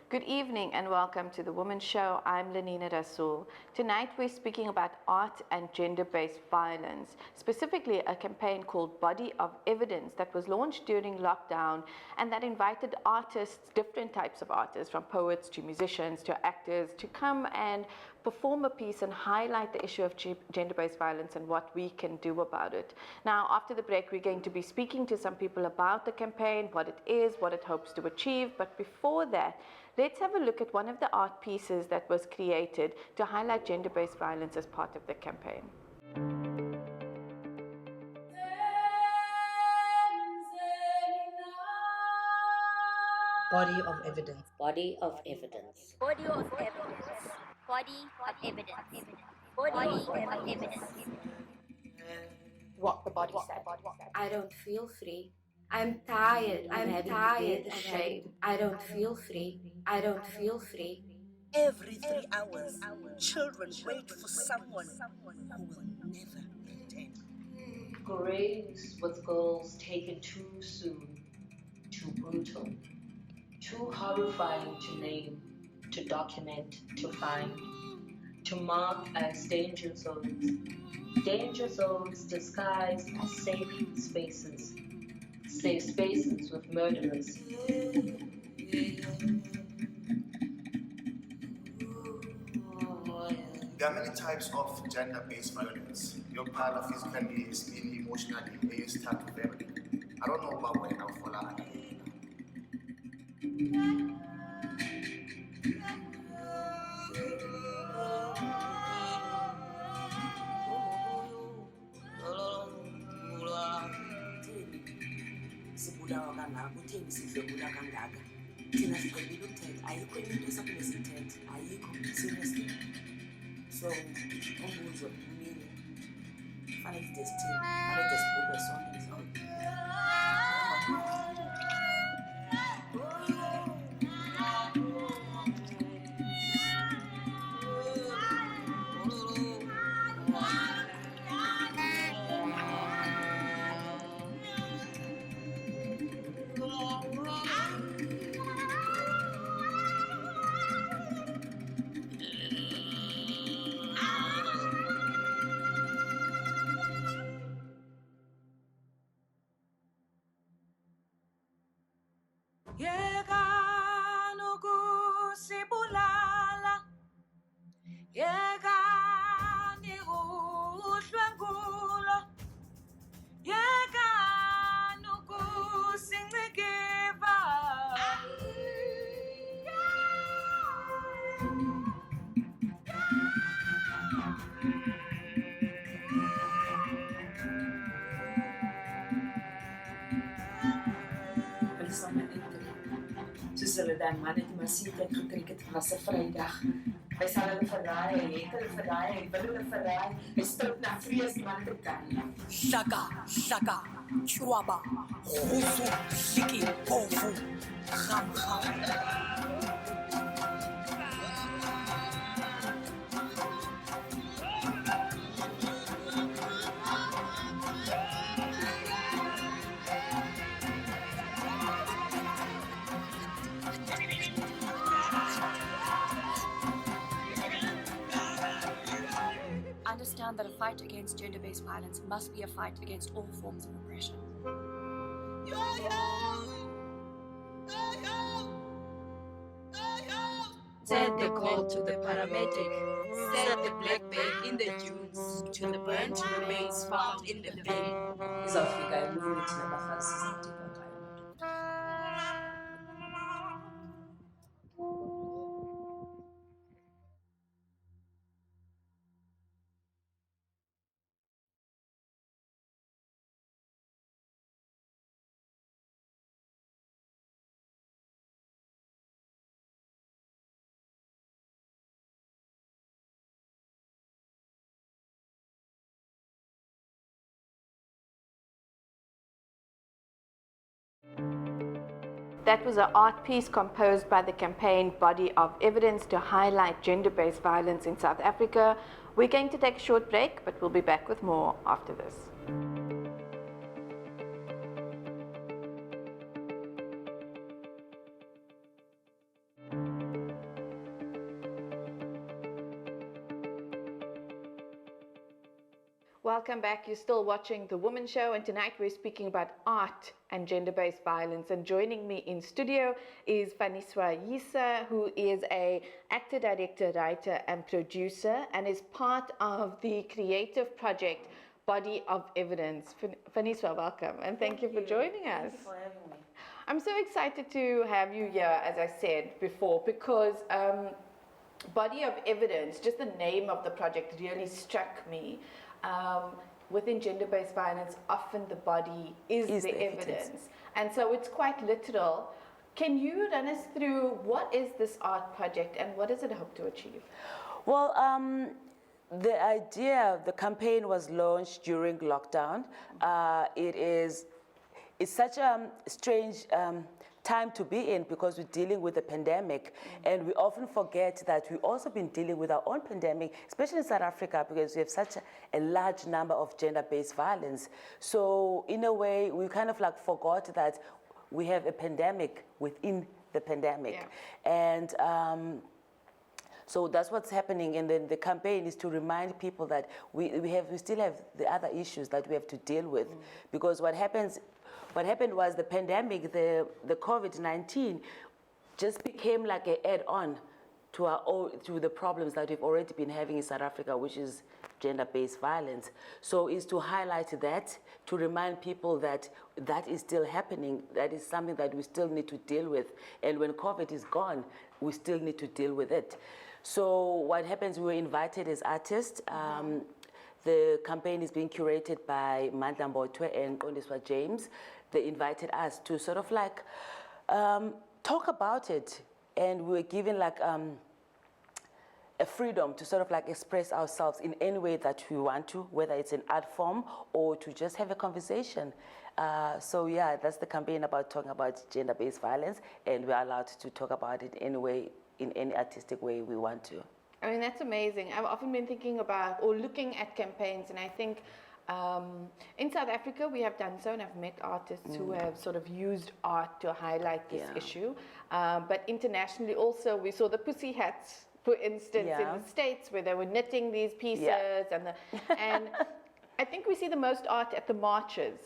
Good evening and welcome to the Womxn Show. I'm Lenina Rasool. Tonight we're speaking about art and gender-based violence, specifically a campaign called Body of Evidence that was launched during lockdown and that invited artists, different types of artists, from poets to musicians to actors, to come and perform a piece and highlight the issue of gender-based violence and what we can do about it. Now, after the break, we're going to be speaking to some people about the campaign, what it is, what it hopes to achieve. But before that, let's have a look at one of the art pieces that was created to highlight gender-based violence as part of the campaign. Body of evidence. Body of evidence. Body of evidence. Body of evidence. Body of evidence. What the body said. I don't feel free. I'm tired. I'm tired of shame. I don't feel free. I don't feel free. Every 3 hours, children wait for someone who will never return. Graves with girls taken too soon, too brutal, too horrifying to name, to document, to find, to mark as danger zones. Danger zones disguised as safe spaces with murderers. There are many types of gender-based violence. You're part of physically, mentally, emotionally, you start to vary. I don't know about when I'll fall out. Sibulawa kangaka utheni sidlwengula kangaka thina siqedile ukuthetha ayikho into esaphinde sithethe ayikho seriously so umbuzo umile fanele DSTV fanele sibukwe sonke Yeka nokusibulala, yeka niudlwengulo, yeka nokusincikива. Soos hulle dan manne die masietheid gekry het, was 'n Vrydag. Hy sal hulle verraai, hy het hulle verraai, hy wil hulle verraai. Hy stout na vrees man te kan. Shaka, shaka, chwaba, khusu, shiki, pofu, kham kham. Understand that a fight against gender-based violence must be a fight against all forms of oppression. Said the call to the paramedic, said the black bag in the dunes, to the burnt remains found in the bin. Izawufika emini thina bafazi sizawudikwa ngayo. That was an art piece composed by the campaign Body of Evidence to highlight gender-based violence in South Africa. We're going to take a short break, but we'll be back with more after this. Welcome back. You're still watching The Womxn Show, and tonight we're speaking about art and gender-based violence. And joining me in studio is Faniswa Yisa, who is a actor, director, writer, and producer, and is part of the creative project Body of Evidence. Faniswa, welcome, and thank you for joining us. Thank you for having me. I'm so excited to have you here, as I said before, because Body of Evidence, just the name of the project really struck me. Within gender-based violence, often the body is the evidence. And so it's quite literal. Can you run us through what is this art project and what does it hope to achieve? Well, the idea, the campaign was launched during lockdown. It's such a strange time to be in because we're dealing with a pandemic, and we often forget that we've also been dealing with our own pandemic, especially in South Africa, because we have such a large number of gender-based violence. So in a way, we kind of like forgot that we have a pandemic within the pandemic. And so that's what's happening, and then the campaign is to remind people that we still have the other issues that we have to deal with, because what happened was the pandemic, the COVID-19, just became like an add-on to the problems that we've already been having in South Africa, which is gender-based violence. So it's to highlight that, to remind people that that is still happening, that is something that we still need to deal with. And when COVID is gone, we still need to deal with it. So what happens, we were invited as artists. The campaign is being curated by Mandla Mbotwe and Kondiswa James. They invited us to sort of like talk about it, and we were given like a freedom to sort of like express ourselves in any way that we want to, whether it's an art form or to just have a conversation. So yeah, that's the campaign about talking about gender-based violence, and we're allowed to talk about it in any artistic way we want to. I mean, that's amazing. I've often been thinking about or looking at campaigns, and I think in South Africa we have done so, and I've met artists who have sort of used art to highlight this issue. But internationally also, we saw the Pussy Hats, for instance, in the States, where they were knitting these pieces, and I think we see the most art at the marches,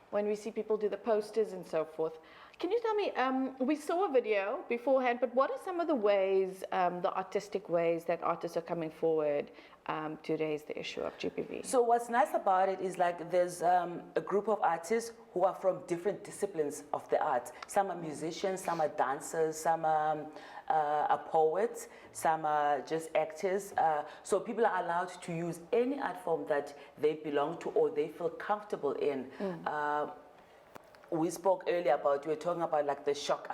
when we see people do the posters and so forth. Can you tell me, we saw a video beforehand, but what are some of the ways, the artistic ways that artists are coming forward to raise the issue of GBV? So what's nice about it is like there's a group of artists who are from different disciplines of the arts. Some are musicians, some are dancers, some are poets, some are just actors. So people are allowed to use any art form that they belong to or they feel comfortable in. We spoke earlier about, we were talking about like the shock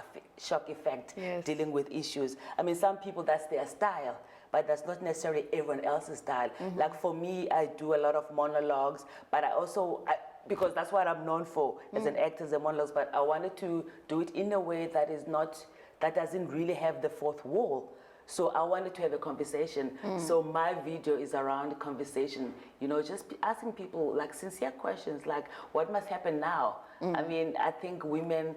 effect, dealing with issues. I mean, some people, that's their style, but that's not necessarily everyone else's style. Like for me, I do a lot of monologues, but I also, because that's what I'm known for as an actor, as a monologues, but I wanted to do it in a way that is not, that doesn't really have the fourth wall. So I wanted to have a conversation. So my video is around conversation, you know, just asking people like sincere questions, like what must happen now? I mean, I think women,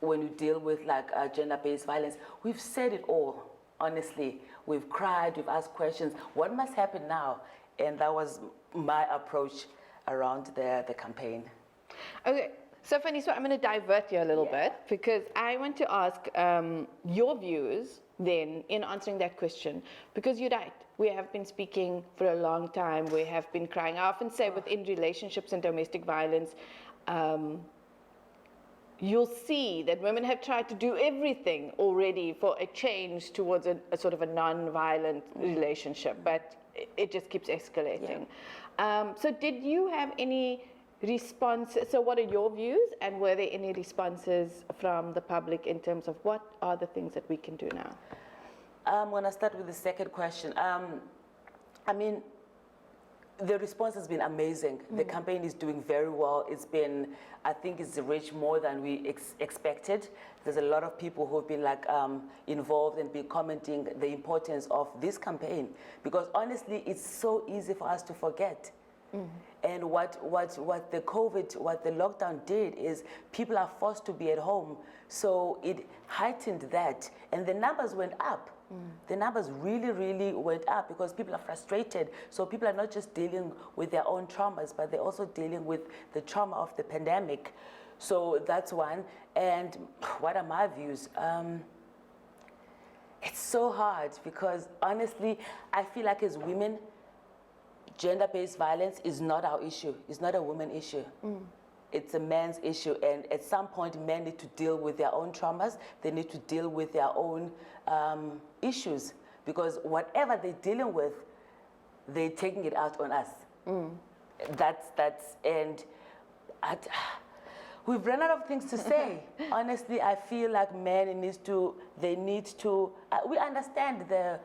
when you deal with like gender-based violence, we've said it all, honestly. We've cried, we've asked questions. What must happen now? And that was my approach around the campaign. Okay. So Fanny, so I'm going to divert you a little bit, because I want to ask your views then in answering that question, because you're right, we have been speaking for a long time, we have been crying. I often say within relationships and domestic violence, you'll see that women have tried to do everything already for a change towards a sort of a non-violent relationship, but it just keeps escalating. So did you have any responses? So what are your views, and were there any responses from the public in terms of what are the things that we can do now? I'm going to start with the second question. I mean, the response has been amazing. The campaign is doing very well. It's been, I think it's reached more than we expected. There's a lot of people who've been like involved and been commenting the importance of this campaign, because honestly, it's so easy for us to forget. And what the lockdown did is people are forced to be at home. So it heightened that, and the numbers went up. The numbers really, really went up because people are frustrated. So people are not just dealing with their own traumas, but they're also dealing with the trauma of the pandemic. So that's one. And what are my views? It's so hard because honestly, I feel like as women, gender-based violence is not our issue. It's not a woman issue. It's a man's issue. And at some point, men need to deal with their own traumas. They need to deal with their own issues because whatever they're dealing with, they're taking it out on us. And we've run out of things to say. Honestly, I feel like men need to, we understand the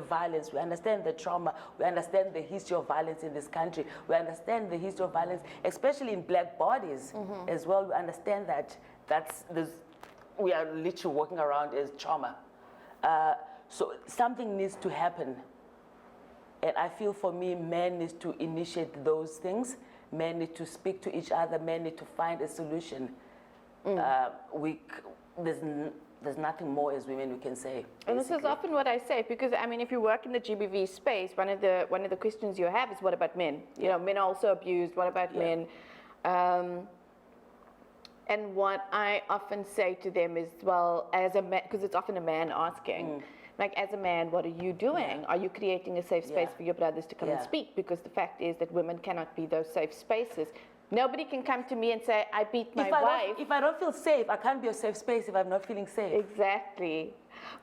violence, we understand the trauma, we understand the history of violence in this country, we understand the history of violence, especially in black bodies as well. We understand that we are literally walking around as trauma. So something needs to happen. And I feel for me, men need to initiate those things. Men need to speak to each other. Men need to find a solution. There's nothing more as women we can say. And this is often what I say because I mean, if you work in the GBV space, one of the questions you have is, what about men? You know, men are also abused. What about men? And what I often say to them is, well, as a man, because it's often a man asking. Like, as a man, what are you doing? Are you creating a safe space for your brothers to come and speak? Because the fact is that women cannot be those safe spaces. Nobody can come to me and say, I beat my wife. If I don't feel safe, I can't be a safe space if I'm not feeling safe. Exactly.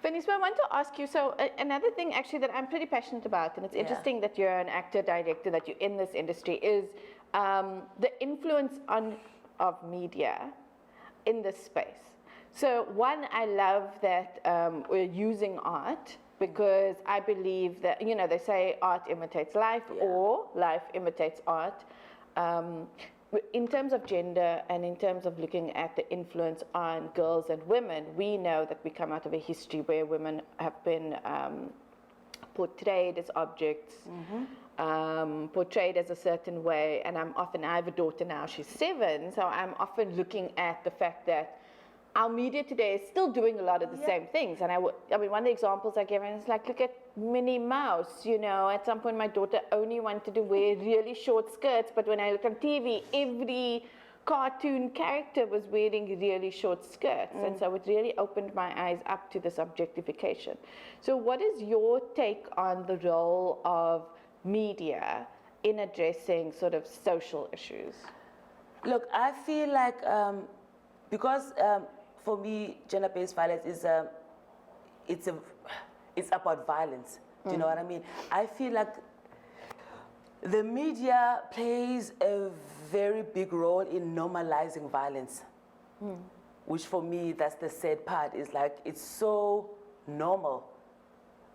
Veniswa, I want to ask you, so another thing actually that I'm pretty passionate about, and it's interesting that you're an actor, director, that you're in this industry, is the influence of media in this space. So one, I love that we're using art because I believe that, you know, they say art imitates life or life imitates art. In terms of gender and in terms of looking at the influence on girls and women, we know that we come out of a history where women have been portrayed as objects, portrayed as a certain way. And I have a daughter now, she's 7, so I'm often looking at the fact that our media today is still doing a lot of the same things. And I mean, one of the examples I give is like, look at Minnie Mouse. You know, at some point my daughter only wanted to wear really short skirts, but when I look on TV, every cartoon character was wearing really short skirts. And so it really opened my eyes up to this objectification. So what is your take on the role of media in addressing sort of social issues? Look, I feel like, because for me, gender-based violence is it's about violence. Do you know what I mean? I feel like the media plays a very big role in normalizing violence, which for me, that's the sad part. Is like it's so normal.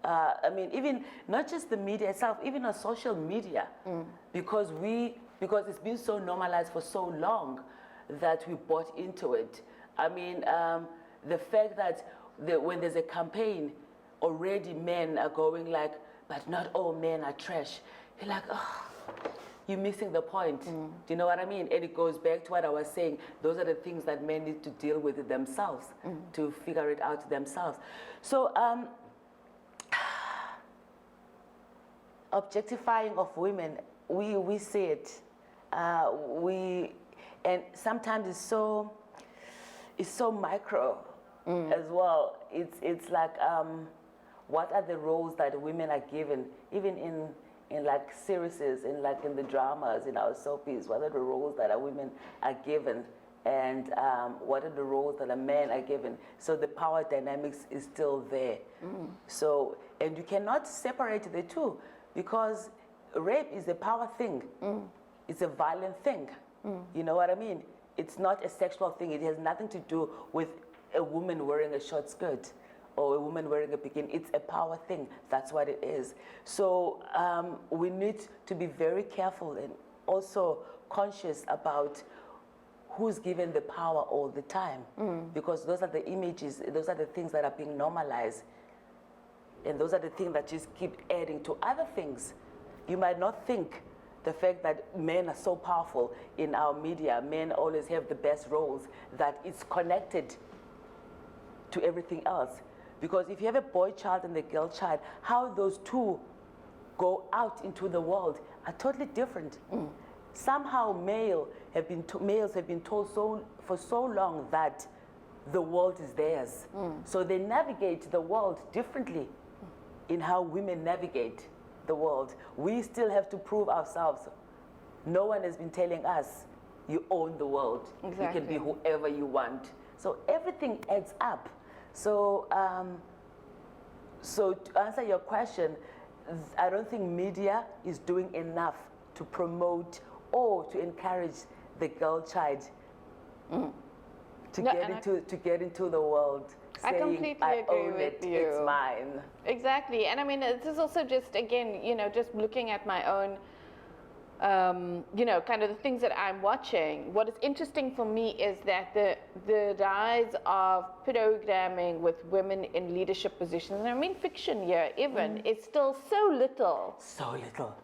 I mean, even not just the media itself, even on social media, because it's been so normalized for so long that we bought into it. I mean, the fact that when there's a campaign, already men are going like, but not all men are trash. You're like, oh, you're missing the point. Do you know what I mean? And it goes back to what I was saying. Those are the things that men need to deal with themselves, to figure it out themselves. So, objectifying of women, we see it. And sometimes it's so micro as well. It's like, what are the roles that women are given, even in like series, in the dramas, in our soapies? What are the roles that our women are given, and what are the roles that a men are given? So the power dynamics is still there. So, and you cannot separate the two, because rape is a power thing. It's a violent thing. You know what I mean? It's not a sexual thing. It has nothing to do with a woman wearing a short skirt or a woman wearing a bikini. It's a power thing. That's what it is. So we need to be very careful and also conscious about who's given the power all the time, because those are the images, those are the things that are being normalized, and those are the things that just keep adding to other things. You might not think the fact that men are so powerful in our media, men always have the best roles, that it's connected to everything else. Because if you have a boy child and a girl child, how those two go out into the world are totally different. Somehow males have been told for so long that the world is theirs. So they navigate the world differently in how women navigate the world. We still have to prove ourselves. No one has been telling us, you own the world. Exactly. You can be whoever you want. So everything adds up. So, so to answer your question, I don't think media is doing enough to promote or to encourage the girl child to get into the world. I saying, completely I agree own with it, you. It's mine. Exactly. And I mean, this is also just, again, you know, just looking at my own, you know, kind of the things that I'm watching. What is interesting for me is that the rise of programming with women in leadership positions, and I mean fiction here even, is still so little. So little.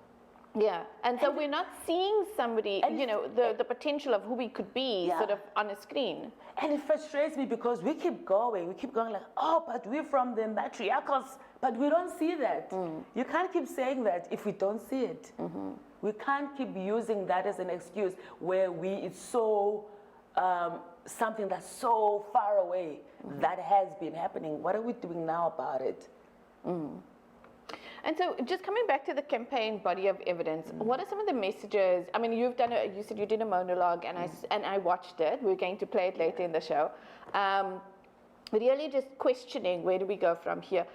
Yeah, and so we're not seeing somebody, you know, the potential of who we could be sort of on a screen. And it frustrates me because we keep going like, oh, but we're from the matriarchals, but we don't see that. You can't keep saying that if we don't see it. We can't keep using that as an excuse where it's so, something that's so far away that has been happening. What are we doing now about it? And so, just coming back to the campaign body of evidence, what are some of the messages? I mean, you said you did a monologue, and I watched it. We're going to play it later in the show. Really, just questioning where do we go from here.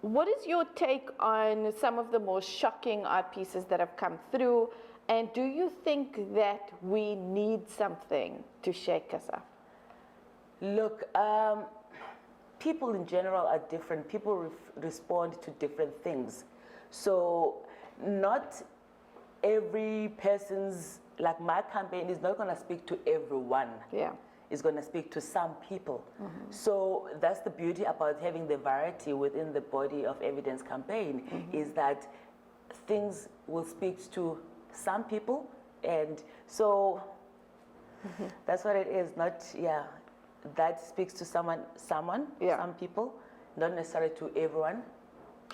What is your take on some of the more shocking art pieces that have come through? And do you think that we need something to shake us up? Look, people in general are different. People respond to different things. So not every person's, like my campaign is not going to speak to everyone. Yeah. It's going to speak to some people. So that's the beauty about having the variety within the body of evidence campaign, is that things will speak to some people. And so that's what it is. Not, that speaks to some people, not necessarily to everyone.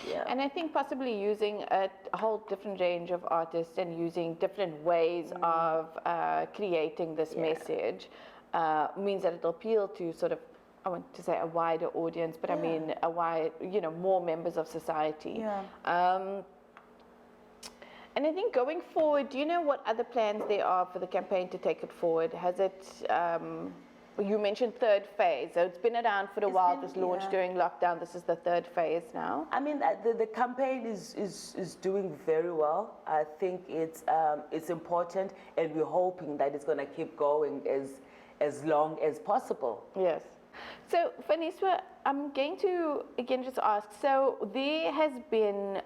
Yeah. And I think possibly using a whole different range of artists and using different ways of creating this message means that it'll appeal to sort of, I want to say a wider audience, but I mean a wide, you know, more members of society. Yeah. And I think going forward, do you know what other plans there are for the campaign to take it forward? Has it, you mentioned third phase, so it's been around for a while. It was launched during lockdown. This is the third phase now. I mean, the campaign is doing very well. I think it's important, and we're hoping that it's going to keep going as long as possible. Yes. So, Vaniswa, I'm going to again just ask, so there has been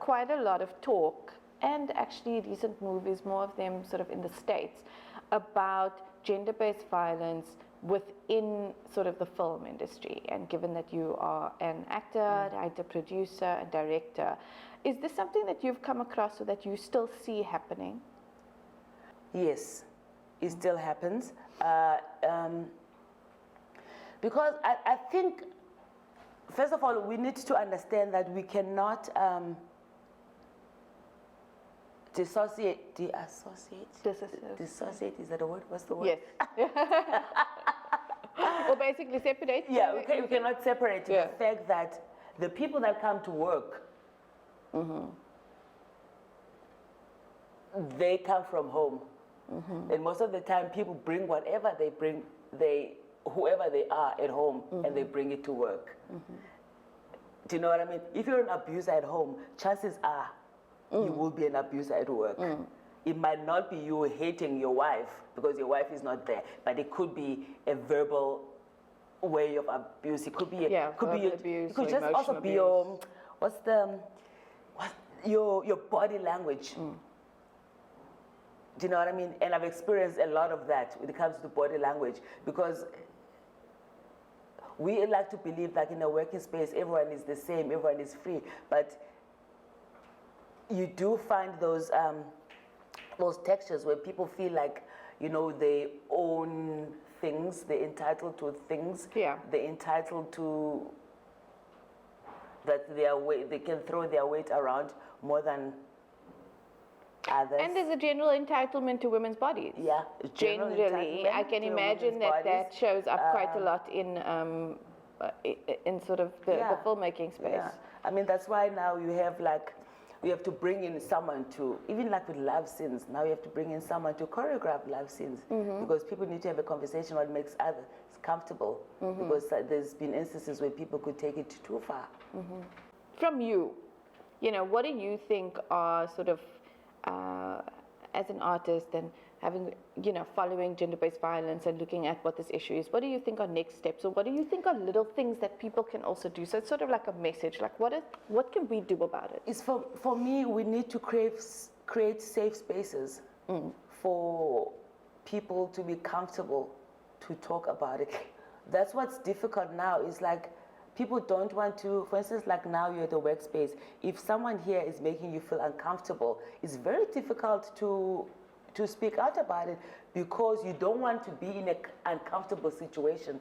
quite a lot of talk, and actually recent movies, more of them sort of in the States, about gender-based violence within sort of the film industry. And given that you are an actor, writer, producer, and director, is this something that you've come across or that you still see happening? Yes, it still happens. Because I think, first of all, we need to understand that we cannot dissociate, is that a word? What's the word? Yes. Or basically separate. Yeah, we cannot separate the fact that the people that come to work, they come from home. And most of the time people bring whatever they bring, whoever they are at home, and they bring it to work. Do you know what I mean? If you're an abuser at home, chances are you will be an abuser at work. It might not be you hating your wife because your wife is not there, but it could be a verbal way of abuse. It could be abuse, it could just also be your body language. Do you know what I mean? And I've experienced a lot of that when it comes to body language, because we like to believe that in a working space everyone is the same, everyone is free, but you do find those textures where people feel like, you know, they own things. They're entitled to things. Yeah. They're entitled to that they can throw their weight around more than others. And there's a general entitlement to women's bodies. Yeah, Generally, I can imagine that shows up quite a lot in sort of the filmmaking space. Yeah, I mean that's why now you have we have to bring in someone to, even like with love scenes, now you have to bring in someone to choreograph love scenes because people need to have a conversation what makes others comfortable because there's been instances where people could take it too far. From you, what do you think are sort of, as an artist and having, following gender-based violence and looking at what this issue is, what do you think are next steps, or what do you think are little things that people can also do? So it's sort of like a message, like what can we do about it? It's for me, we need to create safe spaces for people to be comfortable to talk about it. That's what's difficult now, is like people don't want to, for instance, like now you're at the workspace, if someone here is making you feel uncomfortable, it's very difficult to speak out about it because you don't want to be in an uncomfortable situation.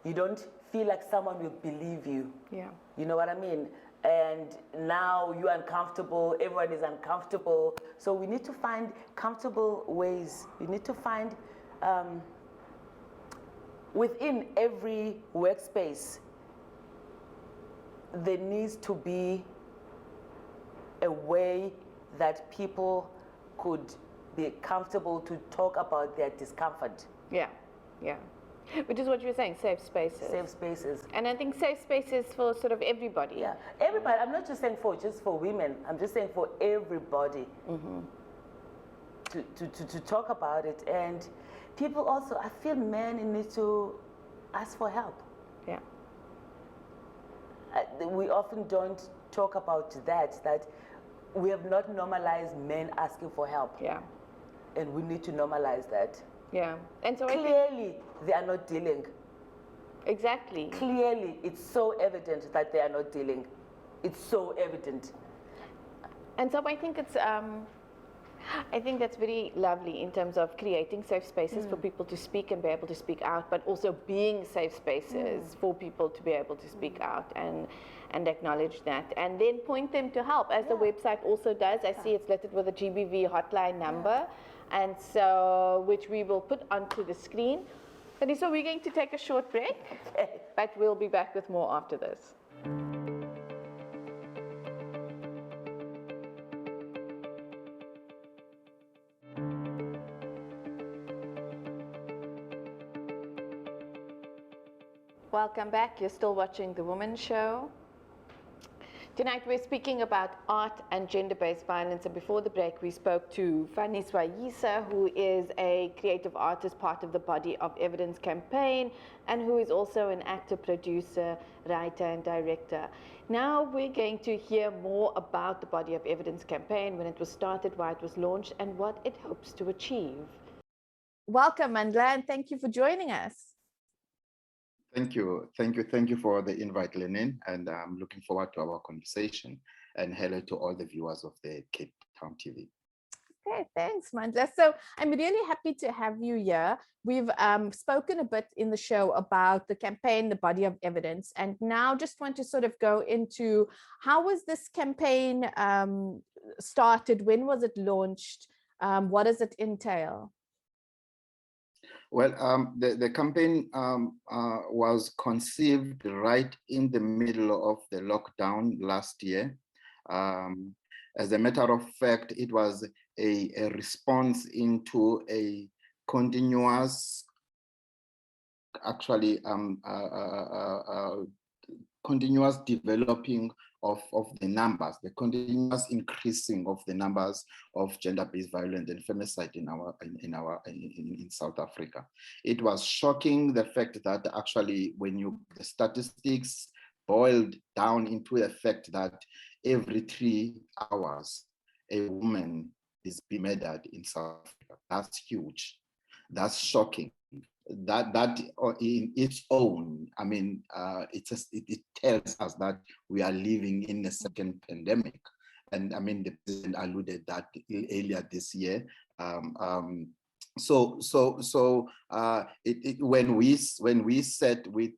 You don't feel like someone will believe you. Yeah. You know what I mean? And now you're uncomfortable, everyone is uncomfortable. So we need to find comfortable ways. We need to find, within every workspace, there needs to be a way that people could be comfortable to talk about their discomfort. Yeah, yeah. Which is what you were saying, safe spaces. Safe spaces. And I think safe spaces for sort of everybody. Yeah, everybody. I'm not just saying just for women. I'm just saying for everybody to talk about it. And people also, I feel men need to ask for help. Yeah. We often don't talk about that we have not normalized men asking for help. Yeah. And we need to normalize that. Yeah. And so clearly they are not dealing. Exactly. Clearly it's so evident that they are not dealing. It's so evident. And so I think it's I think that's very lovely in terms of creating safe spaces for people to speak and be able to speak out, but also being safe spaces for people to be able to speak out and acknowledge that, and then point them to help, as the website also does. I see it's listed with a GBV hotline number, and so which we will put onto the screen. And so we're going to take a short break, but we'll be back with more after this. Welcome back. You're still watching The Womxn Show. Tonight we're speaking about art and gender-based violence, and before the break we spoke to Fanny Swayisa, who is a creative artist, part of the Body of Evidence campaign, and who is also an actor, producer, writer and director. Now we're going to hear more about the Body of Evidence campaign, when it was started, why it was launched, and what it hopes to achieve. Welcome, Mandla, and thank you for joining us. Thank you for the invite, Lenin, and I'm looking forward to our conversation. And hello to all the viewers of the Cape Town TV. Okay, thanks, Mandla. So I'm really happy to have you here. We've spoken a bit in the show about the campaign, the Body of Evidence, and now just want to sort of go into how was this campaign started? When was it launched? What does it entail? Well, the campaign was conceived right in the middle of the lockdown last year. As a matter of fact, it was a response into a continuous, continuous developing of the numbers, the continuous increasing of the numbers of gender-based violence and femicide in South Africa. It was shocking, the fact that actually the statistics boiled down into the fact that every 3 hours a woman is being murdered in South Africa. That's huge. That's shocking. That in its own, I mean, it tells us that we are living in a second pandemic. And I mean, the president alluded that earlier this year, When we sat with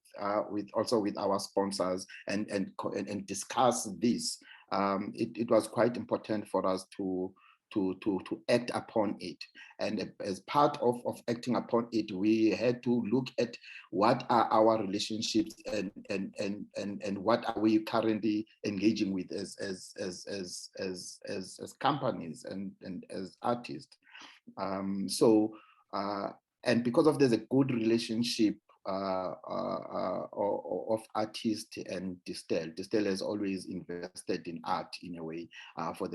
also with our sponsors and discuss this, it was quite important for us to act upon it. And as part of acting upon it, we had to look at what are our relationships and what are we currently engaging with as companies and as artists. And because of there's a good relationship of artist and Distel. Distel has always invested in art in a way for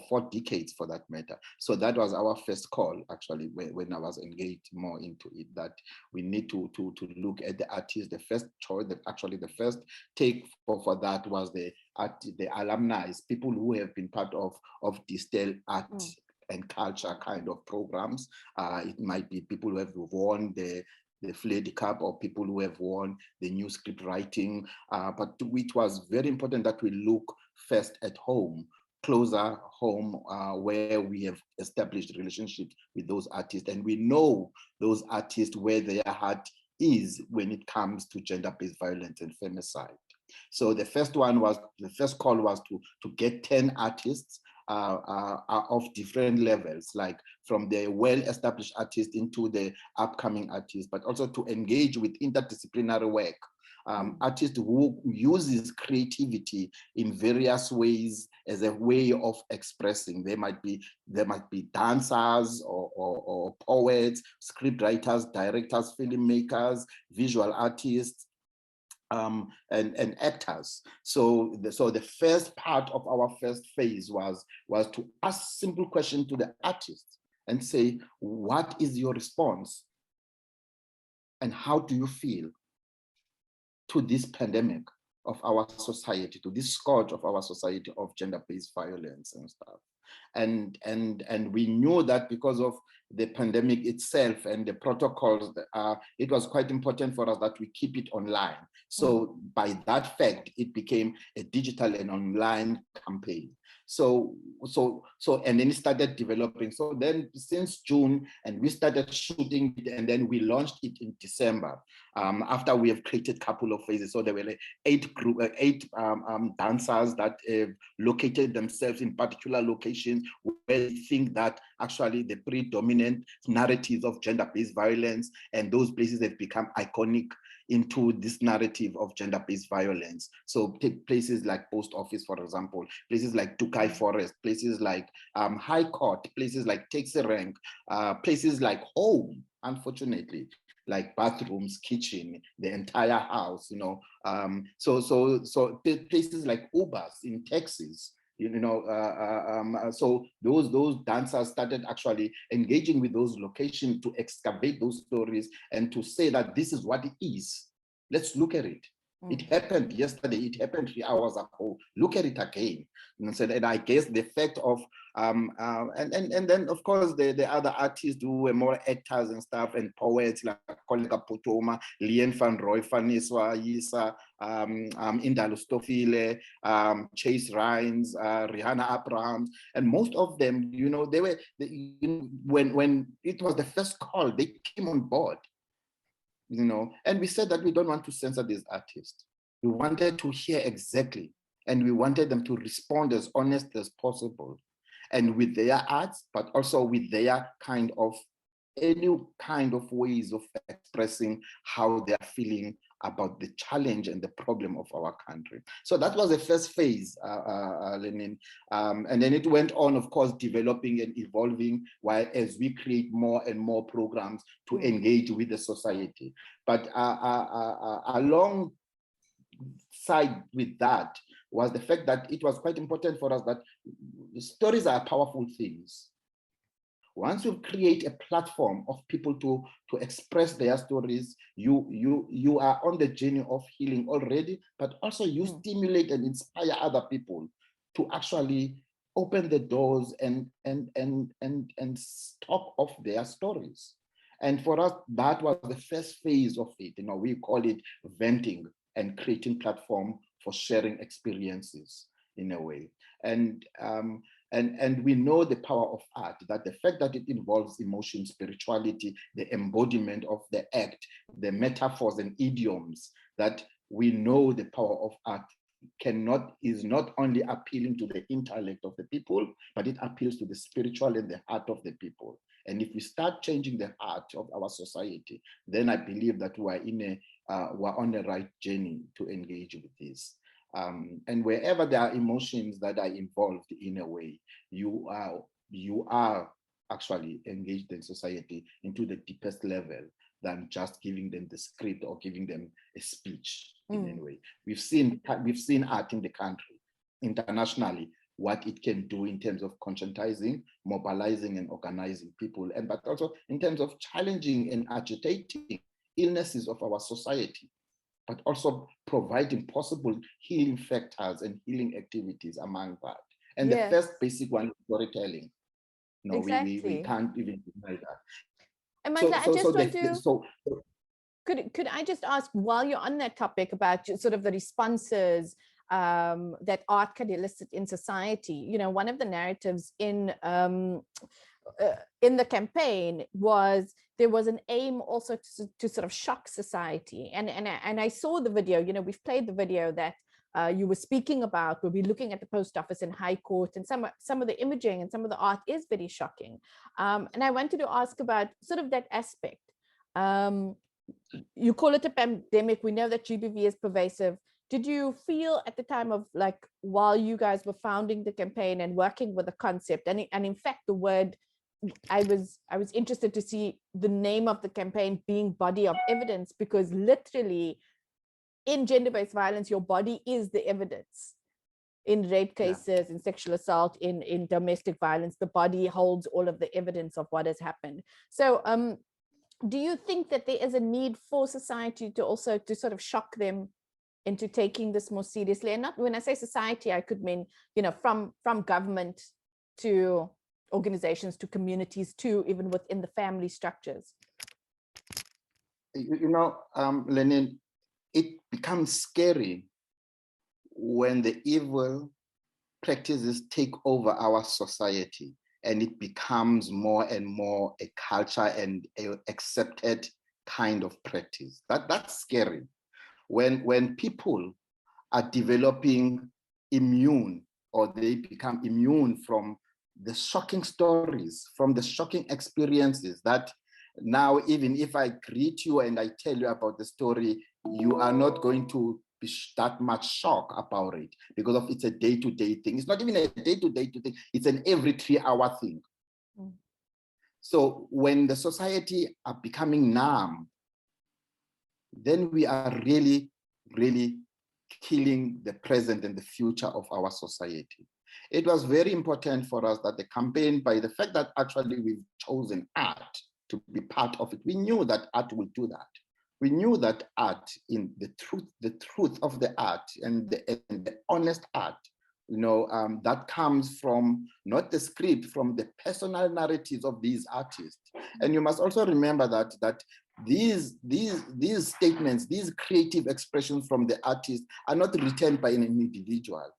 4 decades for that matter. So that was our first call actually when I was engaged more into it, that we need to look at the artist. The first choice, actually the first take for that was the alumni, people who have been part of Distel art and culture kind of programs. It might be people who have won the Fled Cup or people who have won the new script writing, but it was very important that we look first at home, closer home, where we have established relationships with those artists, and we know those artists where their heart is when it comes to gender-based violence and femicide. So the first call was to get 10 artists of different levels, like from the well-established artists into the upcoming artists, but also to engage with interdisciplinary work. Artists who uses creativity in various ways as a way of expressing. There might be dancers or poets, script writers, directors, filmmakers, visual artists, and actors. So the first part of our first phase was to ask simple question to the artists and say, what is your response? And how do you feel to this pandemic of our society, to this scourge of our society of gender-based violence and stuff? And we knew that because of the pandemic itself and the protocols, it was quite important for us that we keep it online. So by that fact, it became a digital and online campaign. So and then it started developing. So then since June, and we started shooting it, and then we launched it in December, after we have created a couple of phases. So there were like 8 dancers that have located themselves in particular locations where they think that actually the predominant narratives of gender-based violence, and those places have become iconic into this narrative of gender-based violence. So take places like Post Office, for example, places like Tukai Forest, places like High Court, places like Taxi Rank, places like home, unfortunately, like bathrooms, kitchen, the entire house, you know. So places like Ubers in Texas, so those dancers started actually engaging with those locations to excavate those stories and to say that this is what it is. Let's look at it. It happened yesterday, it happened 3 hours ago. Look at it again. And I guess the fact of and then of course the other artists who were more actors and stuff, and poets like Koleka Potoma, Lien van Roy, Faniswa Yisa, Indalo Stofile, Chase Rhines, Rihanna Abrahams, and most of them, they were when it was the first call, they came on board. And we said that we don't want to censor these artists. We wanted to hear exactly, and we wanted them to respond as honest as possible, and with their arts, but also with their any kind of ways of expressing how they are feeling about the challenge and the problem of our country. So that was the first phase, Lenin. And then it went on, of course, developing and evolving as we create more and more programs to engage with the society. But alongside with that was the fact that it was quite important for us that stories are powerful things. Once you create a platform of people to express their stories, you are on the journey of healing already, but also you stimulate and inspire other people to actually open the doors and talk of their stories. And for us, that was the first phase of it. We call it venting and creating platform for sharing experiences in a way. And And we know the power of art, that the fact that it involves emotion, spirituality, the embodiment of the act, the metaphors and idioms, that we know the power of art is not only appealing to the intellect of the people, but it appeals to the spiritual and the heart of the people. And if we start changing the heart of our society, then I believe that we're on the right journey to engage with this. And wherever there are emotions that are involved in a way, you are actually engaged in society into the deepest level than just giving them the script or giving them a speech in any way. We've seen art in the country, internationally, what it can do in terms of conscientizing, mobilizing and organizing people, but also in terms of challenging and agitating illnesses of our society, but also providing possible healing factors and healing activities among that. And the first basic one is storytelling. No, exactly. we can't even deny that. And could I just ask, while you're on that topic about sort of the responses that art can elicit in society, you know, one of the narratives in the campaign was there was an aim also to sort of shock society. And I saw the video, you know, we've played the video that you were speaking about. We'll be looking at the post office and High Court, and some of the imaging and some of the art is very shocking. And I wanted to ask about sort of that aspect. You call it a pandemic. We know that GBV is pervasive. Did you feel at the time of, like, while you guys were founding the campaign and working with the concept, and in fact the word, I was interested to see the name of the campaign being Body of Evidence, because literally in gender-based violence, your body is the evidence. In rape cases, in sexual assault, in domestic violence, the body holds all of the evidence of what has happened. So do you think that there is a need for society to also to sort of shock them into taking this more seriously? And not, when I say society, I could mean, you know, from government to organizations to communities to even within the family structures. You know, Lenin, it becomes scary when the evil practices take over our society, and it becomes more and more a culture and a accepted kind of practice. That's scary. When people are developing immune, or they become immune from the shocking stories, from the shocking experiences, that now even if I greet you and I tell you about the story, you are not going to be that much shock about it, because of it's a day-to-day thing. It's not even a day-to-day thing, it's an every 3-hour thing. So when the society are becoming numb, then we are really, really killing the present and the future of our society. It was very important for us that the campaign, by the fact that actually we've chosen art to be part of it, we knew that art will do that. We knew that art, in the truth of the art and the honest art, you know, that comes from not the script, from the personal narratives of these artists. And you must also remember that these statements, these creative expressions from the artist are not written by an individual.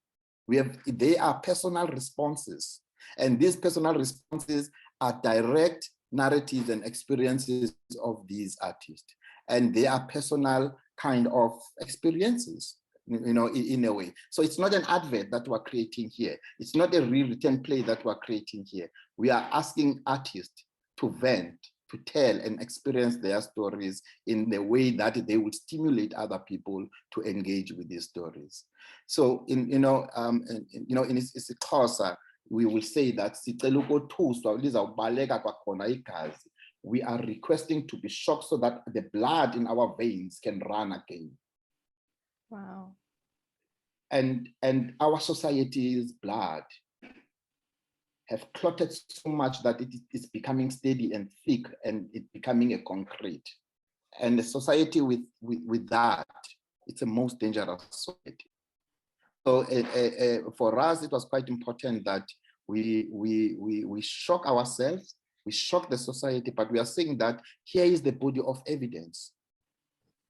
They are personal responses, and these personal responses are direct narratives and experiences of these artists, and they are personal kind of experiences, you know, in a way. So it's not an advert that we're creating here. It's not a rewritten play that we're creating here. We are asking artists to vent, to tell and experience their stories in the way that they would stimulate other people to engage with these stories. So in isiXhosa, we will say that we are requesting to be shocked so that the blood in our veins can run again. Wow. And our society's blood have clotted so much that it is becoming steady and thick, and it becoming a concrete. And the society with that, it's a most dangerous society. So for us, it was quite important that we shock ourselves, we shock the society, but we are saying that here is the body of evidence.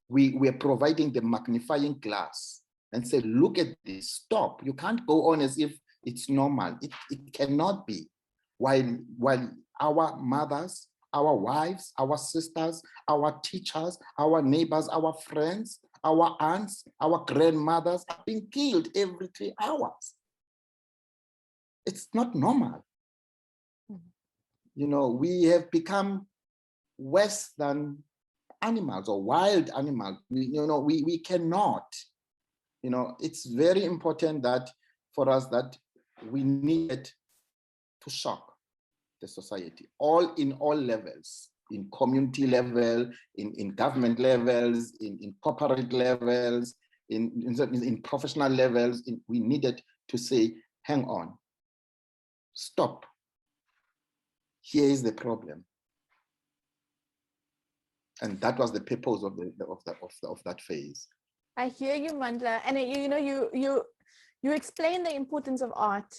We are providing the magnifying glass and say, look at this, stop. You can't go on as if it's normal. It cannot be. While our mothers, our wives, our sisters, our teachers, our neighbors, our friends, our aunts, our grandmothers are being killed every 3 hours. It's not normal. You know, we have become worse than animals or wild animals. We cannot. You know, it's very important that for us that we need to shock the society, in all levels, in community level, in government levels, in corporate levels, in professional levels. We needed to say, hang on, stop. Here is the problem. And that was the purpose of that phase. I hear you, Mandla, and you explain the importance of art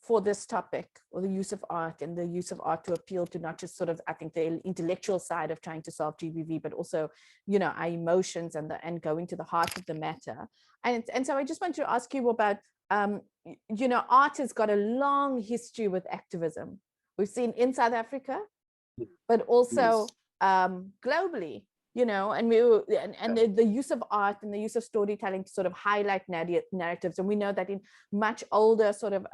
for this topic, or the use of art, and the use of art to appeal to not just sort of, I think, the intellectual side of trying to solve GBV, but also, you know, our emotions and going to the heart of the matter. And so I just want to ask you about, you know, art has got a long history with activism. We've seen in South Africa, but also globally, you know, and the use of art and the use of storytelling to sort of highlight narratives. And we know that in much older sort of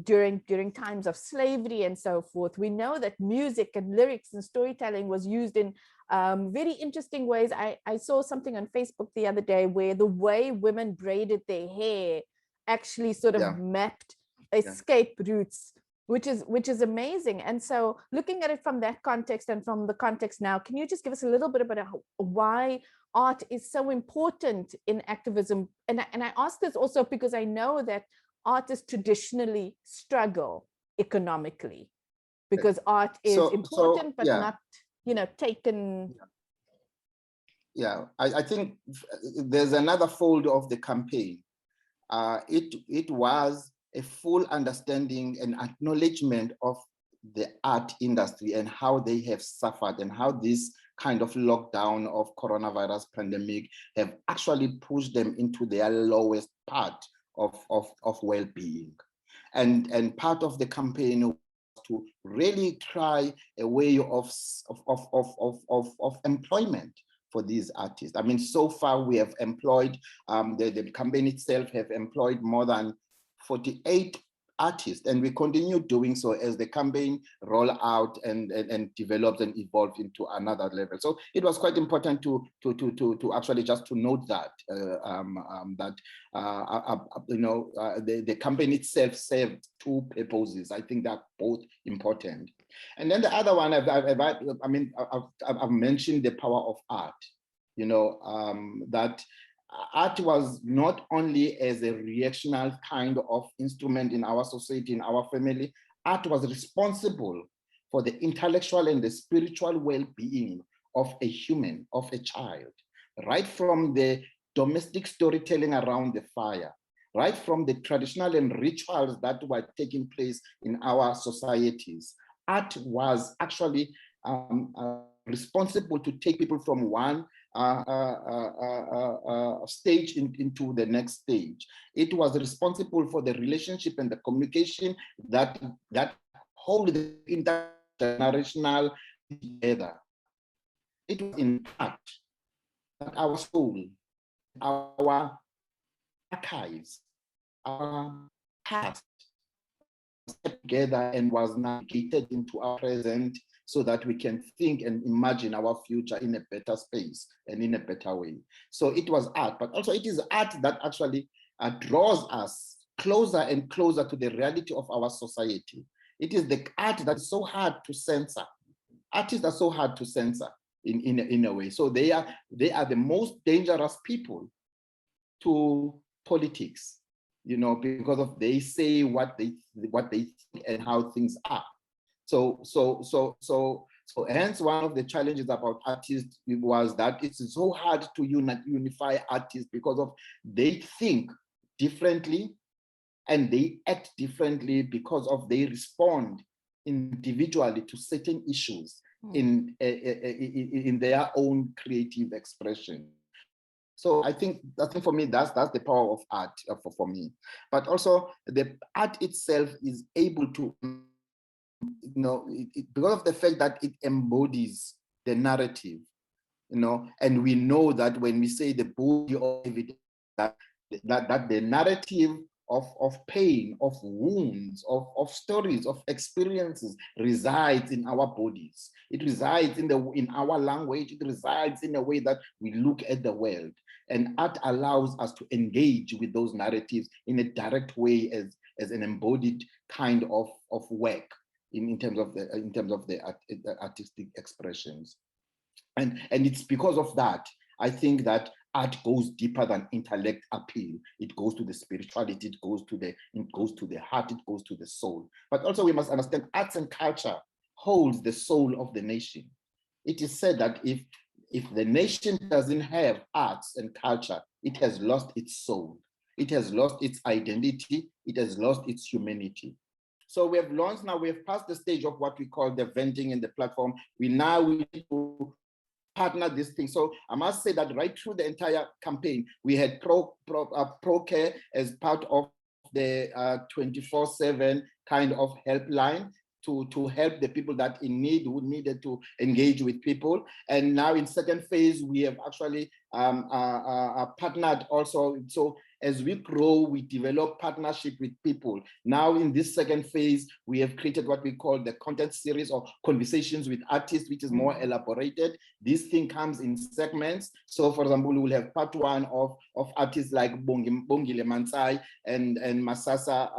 during times of slavery and so forth, we know that music and lyrics and storytelling was used in very interesting ways. I saw something on Facebook the other day where the way women braided their hair actually sort of mapped escape routes, which is amazing. And so looking at it from that context and from the context now, can you just give us a little bit about why art is so important in activism? And I ask this also because I know that artists traditionally struggle economically because art is important, but not, you know, taken. Yeah, I think there's another fold of the campaign. It was a full understanding and acknowledgement of the art industry and how they have suffered, and how this kind of lockdown of coronavirus pandemic have actually pushed them into their lowest part of well-being. And part of the campaign was to really try a way of employment for these artists. I mean, so far we have employed, the campaign itself have employed more than 48 artists, and we continue doing so as the campaign roll out and develops and evolves into another level. So it was quite important to actually just to note that the campaign itself served two purposes. I think they're both important. And then the other one, I've mentioned the power of art. You know, that art was not only as a reactional kind of instrument in our society, in our family. Art was responsible for the intellectual and the spiritual well-being of a human, of a child, right from the domestic storytelling around the fire, right from the traditional and rituals that were taking place in our societies. Art was actually responsible to take people from one stage into the next stage. It was responsible for the relationship and the communication that hold the intergenerational together. It was in art that our soul, our archives, our past together and was navigated into our present, so that we can think and imagine our future in a better space and in a better way. So it was art, but also it is art that actually draws us closer and closer to the reality of our society. It is the art that's so hard to censor. Artists are so hard to censor in a way. So they are the most dangerous people to politics, you know, because of they say what they think and how things are. So hence one of the challenges about artists was that it's so hard to unify artists because of they think differently and they act differently because of they respond individually to certain issues in their own creative expression. So I think for me, that's the power of art for me. But also the art itself is able to, because of the fact that it embodies the narrative, and we know that when we say the body of evidence, that the narrative of pain, of wounds, of stories, of experiences resides in our bodies. It resides in our language. It resides in the way that we look at the world. And art allows us to engage with those narratives in a direct way as an embodied kind of work in terms of the artistic expressions. And it's because of that, I think that art goes deeper than intellect appeal. It goes to the spirituality, it goes to the heart, it goes to the soul. But also we must understand arts and culture holds the soul of the nation. It is said that if the nation doesn't have arts and culture, it has lost its soul. It has lost its identity. It has lost its humanity. So we have launched now, we have passed the stage of what we call the venting in the platform. We need to partner this thing. So I must say that right through the entire campaign, we had ProCare as part of the 24/7 kind of helpline to help the people that in need, who needed to engage with people. And now in second phase, we have actually partnered also. So as we grow, we develop partnership with people. Now in this second phase, we have created what we call the content series or conversations with artists, which is more elaborated. This thing comes in segments. So for example, we will have part one of artists like Bongile Mansai and Masasa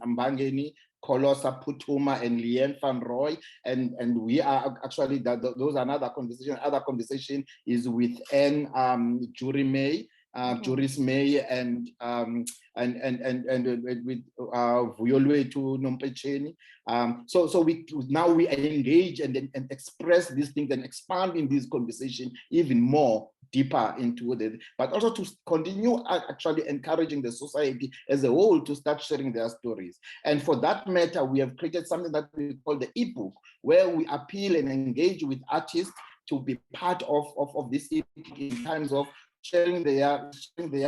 Mbangeni, Kolosa Putuma and Leanne Van Roy, and we are actually those are another conversation. Other conversation is with Anne Jury May, Juris May, and with Vuyolwetu Nompecheni. So we engage and express these things and expand in this conversation even more deeper into it, but also to continue actually encouraging the society as a whole to start sharing their stories. And for that matter, we have created something that we call the ebook, where we appeal and engage with artists to be part of this ebook in terms of sharing their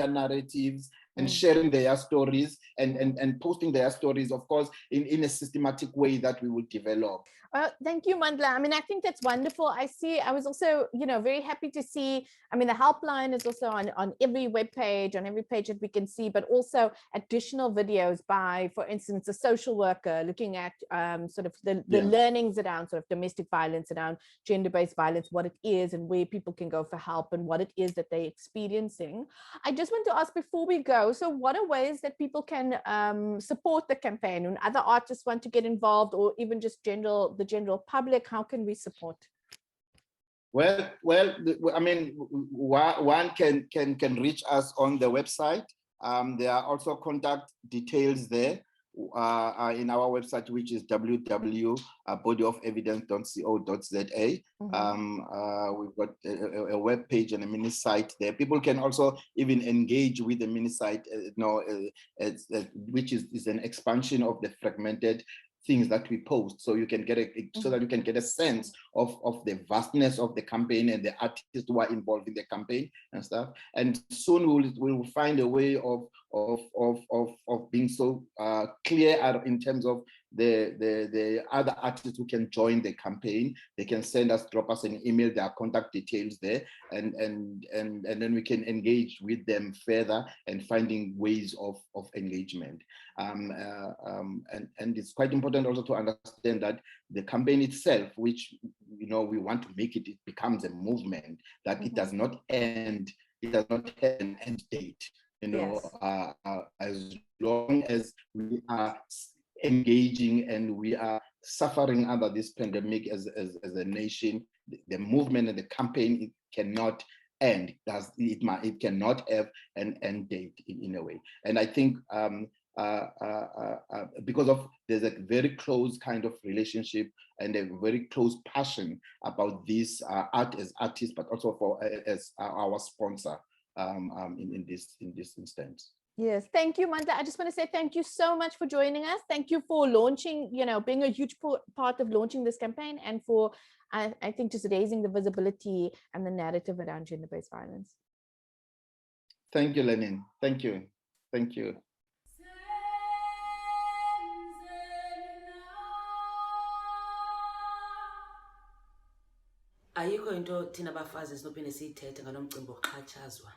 narratives and sharing their stories and posting their stories, of course, in a systematic way that we will develop. Thank you, Mandla. I mean, I think that's wonderful. I was also, very happy to see, I mean, the helpline is also on every web page, on every page that we can see, but also additional videos by, for instance, a social worker looking at sort of the learnings around sort of domestic violence, around gender-based violence, what it is and where people can go for help and what it is that they're experiencing. I just want to ask before we go, so what are ways that people can support the campaign? When other artists want to get involved, or even just the general public, how can we support? Well, I mean, one can reach us on the website. There are also contact details there in our website, which is www.bodyofevidence.co.za. We've got a web page and a mini site there. People can also even engage with the mini site, which is an expansion of the fragmented things that we post, so you can get so that you can get a sense of the vastness of the campaign and the artists who are involved in the campaign and stuff. And soon we'll find a way of being so clear in terms of the other artists who can join the campaign. They can drop us an email, their contact details there, and then we can engage with them further and finding ways of engagement. And it's quite important also to understand that the campaign itself, which we want to make it becomes a movement, that it does not end, it does not have an end date. As long as we are engaging and we are suffering under this pandemic as a nation, the movement and the campaign, it cannot end. It cannot have an end date in a way. And I think because there's a very close kind of relationship and a very close passion about this art as artists, but also as our sponsor in this instance. Yes, thank you, Mandla. I just want to say thank you so much for joining us. Thank you for launching, being a huge part of launching this campaign, and for, I think, just raising the visibility and the narrative around gender-based violence. Thank you, Lenin. Thank you. Thank you. Ayikho into thina bafazi sinophinde siyithethe ngalo mcimbi wokuxhatshazwa,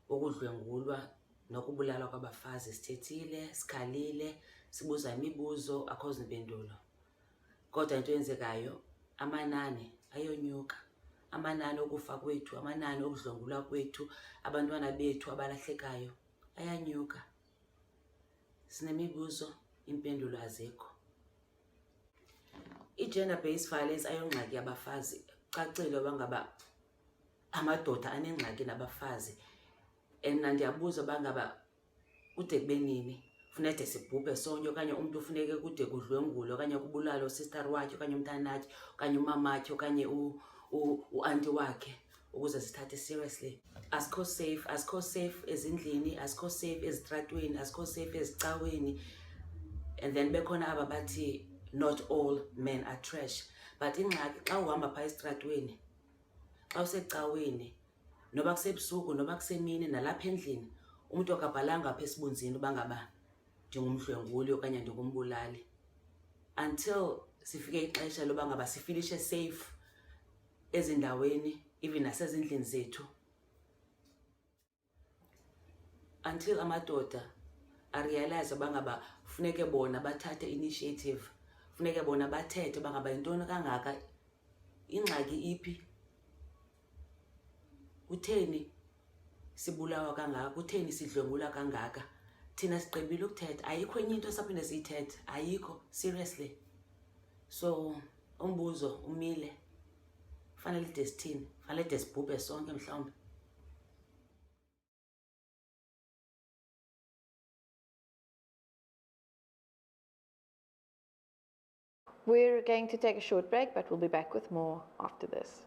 wokudlwengulwa nokubulalwa kwabafazi. Sithethile, sikhalile, sibuza imibuzo, akho zimpendulo. Kodwa into eyenzekayo, amanani ayonyuka. Amanani okufa kwethu, amanani okudlwengulwa kwethu, abantwana bethu abalahlekayo ayanyuka. Sinemibuzo, impendulo azikho. I-gender-based violence ayongxaki yabafazi. Cacile uba ngaba amadoda anengxaki nabafazi. And ndiyabuza uba ngaba kude kube nini? Funeke sibhubhe sonke, okanye umntu ufuneke kude kudlwengulwe, okanye kubulalwe usister wakhe, okanye umntanakhe, okanye umamakhe, okanye u-anti wakhe, ukuze sithathe seriously. Asikho safe ezindlini, asikho safe ezitratweni, asikho safe ezicaweni. And then bekhona aba bathi not all men are trash. But ingxaki xa uhamba phaa esitratweni, xa usecaweni, noba kusebusuku, noba kusemini, nalapha endlini, umntu akabhalanga apha esibunzini uba ngaba ndingumdlwenguli okanye ndingumbulali. Until sifike ixesha loba ngaba sifilishe safe ezindaweni, even nasezindlini zethu. Until amadoda arealize uba ngaba funeke bona bathathe initiative, funeke bona bathethe uba ngaba yintoni kangaka, ingxaki iphi, kutheni sibulawa kangaka, kutheni sidlwengulwa kangaka. Thina sigqibile ukuthetha, ayikho enye into esaphinde siyithethe, ayikho, seriously. So umbuzo umile, fanele ide sithini, fanele ide sibhubhe sonke mhlawumbi. We're going to take a short break, but we'll be back with more after this.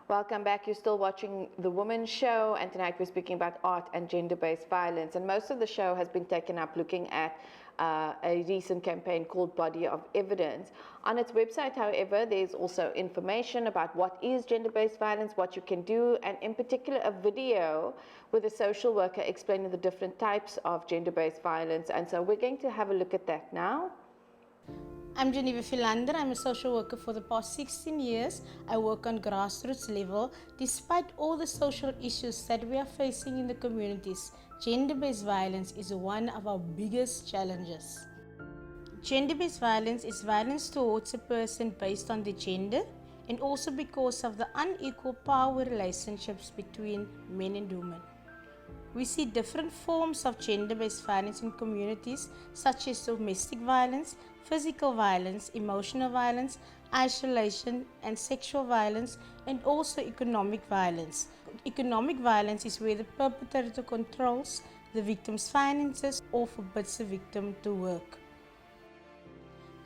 Welcome back. You're still watching The Womxn Show, and tonight we're speaking about art and gender-based violence. And most of the show has been taken up looking at a recent campaign called Body of Evidence. On its website, however, there's also information about what is gender-based violence, what you can do, and in particular a video with a social worker explaining the different types of gender-based violence. And so we're going to have a look at that now. I'm Genevieve Philander. I'm a social worker for the past 16 years. I work on grassroots level. Despite all the social issues that we are facing in the communities, gender-based violence is one of our biggest challenges. Gender-based violence is violence towards a person based on their gender and also because of the unequal power relationships between men and women. We see different forms of gender-based violence in communities such as domestic violence, physical violence, emotional violence, isolation and sexual violence, and also economic violence. Economic violence is where the perpetrator controls the victim's finances or forbids the victim to work.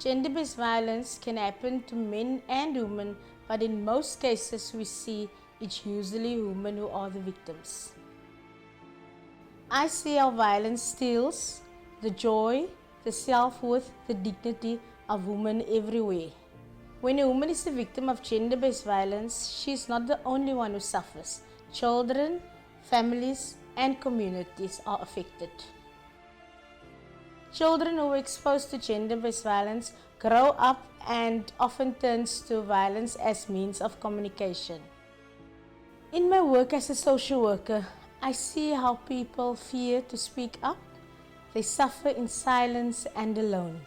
Gender-based violence can happen to men and women, but in most cases we see it's usually women who are the victims. I see how violence steals the joy, the self-worth, the dignity of women everywhere. When a woman is the victim of gender-based violence, she is not the only one who suffers. Children, families, and communities are affected. Children who are exposed to gender-based violence grow up and often turns to violence as means of communication. In my work as a social worker, I see how people fear to speak up. They suffer in silence and alone.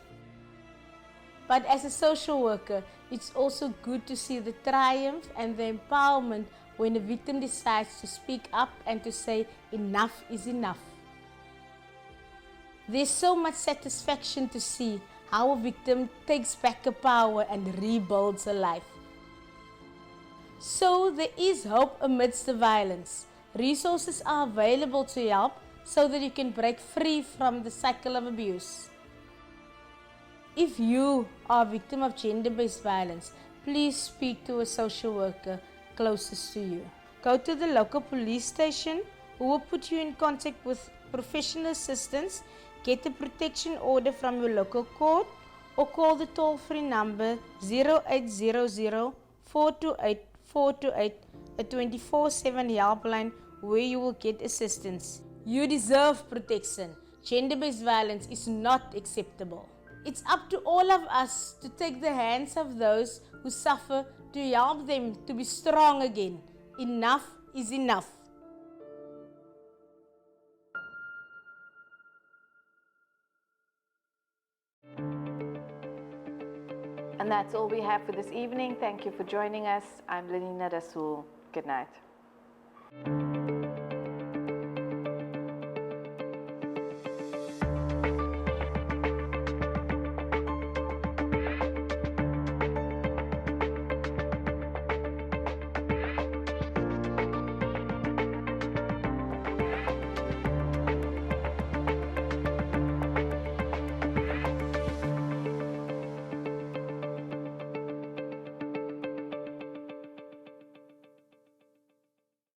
But as a social worker, it's also good to see the triumph and the empowerment when a victim decides to speak up and to say enough is enough. There's so much satisfaction to see how a victim takes back her power and rebuilds her life. So there is hope amidst the violence. Resources are available to help so that you can break free from the cycle of abuse. If you are a victim of gender-based violence, please speak to a social worker closest to you. Go to the local police station who will put you in contact with professional assistance, get a protection order from your local court, or call the toll-free number 0800 428 428, a 24/7 helpline where you will get assistance. You deserve protection. Gender-based violence is not acceptable. It's up to all of us to take the hands of those who suffer to help them to be strong again. Enough is enough. And that's all we have for this evening. Thank you for joining us. I'm Lenina Rasool. Good night.